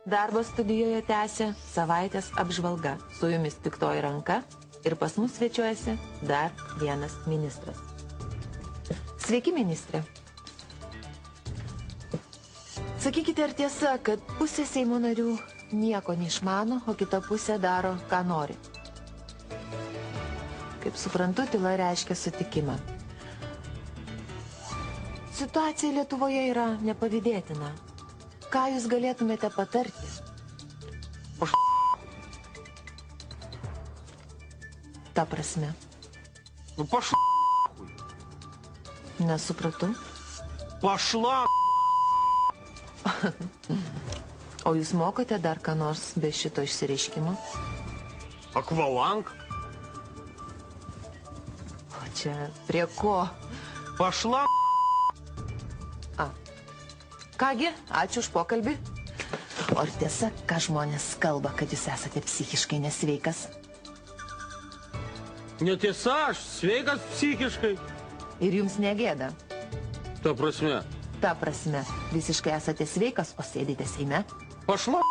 Darbo studijoje tęsia savaitės apžvalga. Su jumis Piktoji ranka ir pas mus svečiuojasi dar vienas ministras. Sveiki, ministrė. Sakykite, ar tiesa, kad pusė Seimo narių nieko neišmano, o kita pusė daro, ką nori? Kaip suprantu, tyla reiškia sutikimą. Situacija Lietuvoje yra nepavydėtina. Ką jūs galėtumėte patarti? Ta prasme. Nesupratau. Pašla. O jūs mokote dar ką nors be šito išsireiškimo? Akvalank. O čia prie ko? Pašla. Kągi, ačiū už pokalbį. O ar tiesa, ką žmonės kalba, kad jūs esate psichiškai nesveikas? Netiesa, aš sveikas psichiškai. Ir jums negėda? Ta prasme. Ta prasme, visiškai esate sveikas, o sėdite Seime? Pašla.